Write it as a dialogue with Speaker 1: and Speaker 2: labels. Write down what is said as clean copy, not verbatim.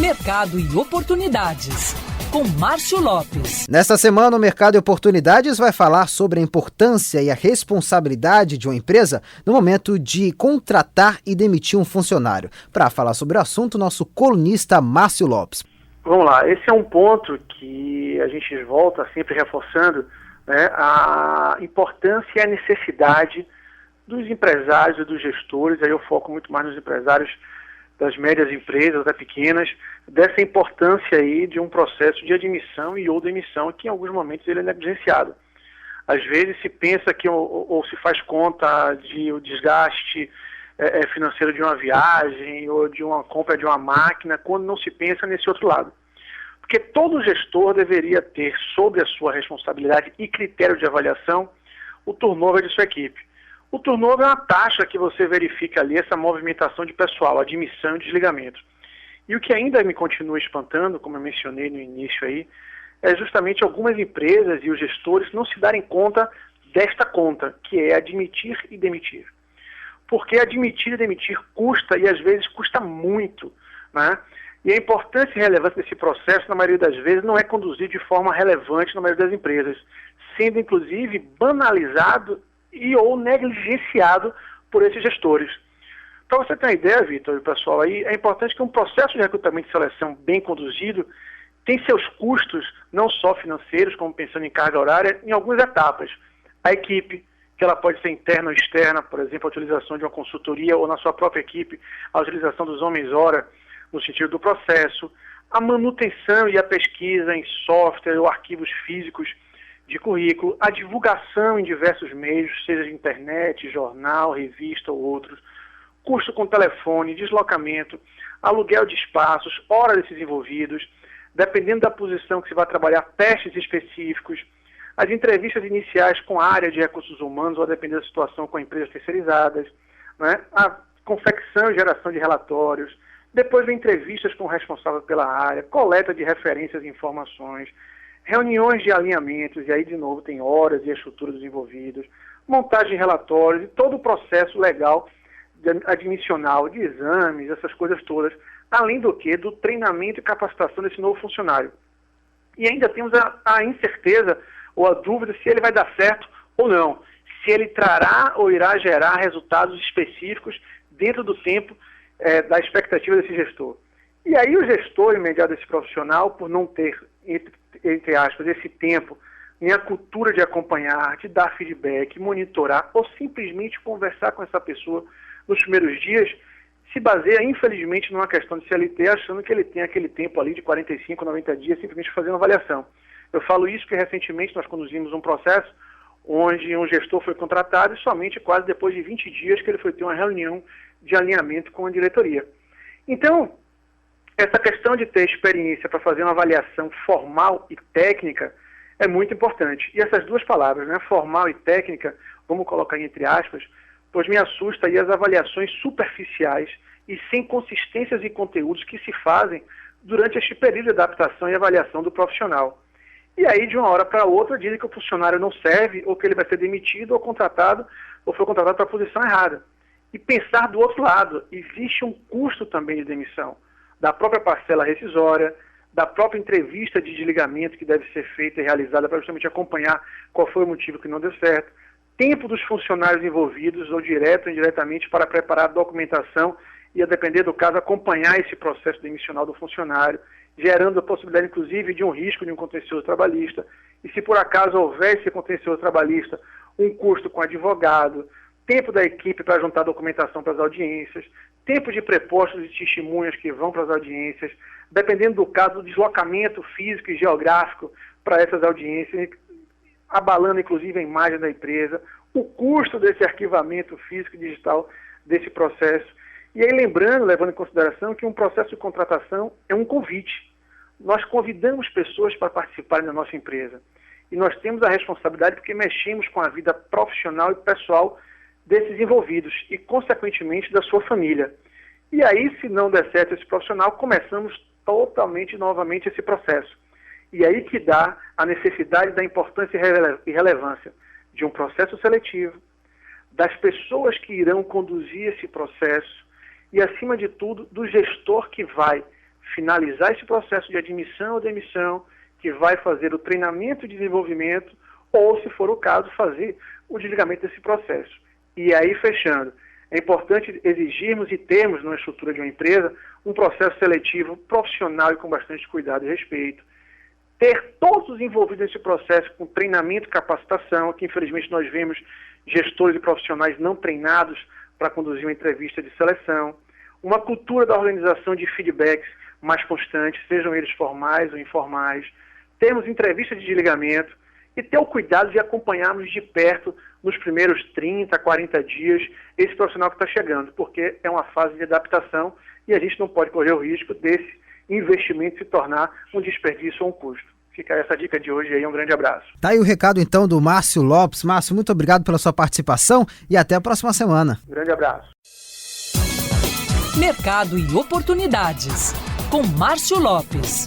Speaker 1: Mercado e oportunidades, com Márcio Lopes.
Speaker 2: Nesta semana, o Mercado e Oportunidades vai falar sobre a importância e a responsabilidade de uma empresa no momento de contratar e demitir um funcionário. Para falar sobre o assunto, nosso colunista Márcio Lopes.
Speaker 3: Vamos lá, esse é um ponto que a gente volta sempre reforçando, né, a importância e a necessidade dos empresários e dos gestores. Aí eu foco muito mais nos empresários das médias empresas, das pequenas, dessa importância aí de um processo de admissão e ou demissão, que em alguns momentos ele é negligenciado. Às vezes se pensa que ou se faz conta de o desgaste financeiro de uma viagem ou de uma compra de uma máquina, quando não se pensa nesse outro lado. Porque todo gestor deveria ter sob a sua responsabilidade e critério de avaliação o turnover de sua equipe. O turnover é uma taxa que você verifica ali, essa movimentação de pessoal, admissão e desligamento. E o que ainda me continua espantando, como eu mencionei no início aí, é justamente algumas empresas e os gestores não se darem conta desta conta, que é admitir e demitir. Porque admitir e demitir custa, e às vezes custa muito, né? E a importância e relevância desse processo, na maioria das vezes, não é conduzido de forma relevante na maioria das empresas, sendo inclusive banalizado e ou negligenciado por esses gestores. Para você ter uma ideia, Vitor e o pessoal aí, é importante que um processo de recrutamento e seleção bem conduzido tem seus custos, não só financeiros, como pensando em carga horária, em algumas etapas. A equipe, que ela pode ser interna ou externa, por exemplo, a utilização de uma consultoria ou na sua própria equipe, a utilização dos homens-hora no sentido do processo, a manutenção e a pesquisa em software ou arquivos físicos de currículo, a divulgação em diversos meios, seja de internet, jornal, revista ou outros, custo com telefone, deslocamento, aluguel de espaços, horas desses envolvidos, dependendo da posição que se vai trabalhar, testes específicos, as entrevistas iniciais com a área de recursos humanos, ou a depender da situação com empresas terceirizadas, né? A confecção e geração de relatórios, depois vem entrevistas com o responsável pela área, coleta de referências e informações, reuniões de alinhamentos, e aí de novo tem horas e a estrutura dos envolvidos, montagem de relatórios e todo o processo legal admissional de exames, essas coisas todas, além do que do treinamento e capacitação desse novo funcionário. E ainda temos a incerteza ou a dúvida se ele vai dar certo ou não, se ele trará ou irá gerar resultados específicos dentro do tempo da expectativa desse gestor. E aí o gestor imediato desse profissional, por não ter, entre aspas, esse tempo, nem a cultura de acompanhar, de dar feedback, monitorar, ou simplesmente conversar com essa pessoa nos primeiros dias, se baseia, infelizmente, numa questão de CLT, achando que ele tem aquele tempo ali de 45, 90 dias, simplesmente fazendo avaliação. Eu falo isso porque recentemente nós conduzimos um processo onde um gestor foi contratado e somente quase depois de 20 dias que ele foi ter uma reunião de alinhamento com a diretoria. Então, essa questão de ter experiência para fazer uma avaliação formal e técnica é muito importante. E essas duas palavras, né, formal e técnica, vamos colocar entre aspas, pois me assusta aí as avaliações superficiais e sem consistências e conteúdos que se fazem durante este período de adaptação e avaliação do profissional. E aí, de uma hora para outra, dizem que o funcionário não serve, ou que ele vai ser demitido ou contratado, ou foi contratado para a posição errada. E pensar do outro lado, existe um custo também de demissão, da própria parcela rescisória, da própria entrevista de desligamento que deve ser feita e realizada para justamente acompanhar qual foi o motivo que não deu certo, tempo dos funcionários envolvidos, ou direto ou indiretamente, para preparar a documentação e, a depender do caso, acompanhar esse processo demissional do funcionário, gerando a possibilidade, inclusive, de um risco de um contencioso trabalhista. E se por acaso houver esse contencioso trabalhista, um custo com advogado, tempo da equipe para juntar documentação para as audiências, tempo de prepostos e testemunhas que vão para as audiências, dependendo do caso, do deslocamento físico e geográfico para essas audiências, abalando inclusive a imagem da empresa, o custo desse arquivamento físico e digital desse processo. E aí lembrando, levando em consideração que um processo de contratação é um convite. Nós convidamos pessoas para participarem da nossa empresa. E nós temos a responsabilidade porque mexemos com a vida profissional e pessoal desses envolvidos e, consequentemente, da sua família. E aí, se não der certo esse profissional, começamos totalmente novamente esse processo. E aí que dá a necessidade da importância e relevância de um processo seletivo, das pessoas que irão conduzir esse processo e, acima de tudo, do gestor que vai finalizar esse processo de admissão ou demissão, que vai fazer o treinamento e desenvolvimento, ou, se for o caso, fazer o desligamento desse processo. E aí, fechando, é importante exigirmos e termos, na estrutura de uma empresa, um processo seletivo profissional e com bastante cuidado e respeito. Ter todos os envolvidos nesse processo com treinamento e capacitação, que infelizmente nós vemos gestores e profissionais não treinados para conduzir uma entrevista de seleção. Uma cultura da organização de feedbacks mais constantes, sejam eles formais ou informais. Termos entrevistas de desligamento e ter o cuidado de acompanharmos de perto nos primeiros 30, 40 dias esse profissional que está chegando, porque é uma fase de adaptação e a gente não pode correr o risco desse investimento se tornar um desperdício ou um custo. Fica essa dica de hoje aí, um grande abraço.
Speaker 2: Tá aí o recado então do Márcio Lopes. Márcio, muito obrigado pela sua participação e até a próxima semana.
Speaker 3: Grande abraço.
Speaker 1: Mercado e oportunidades, com Márcio Lopes.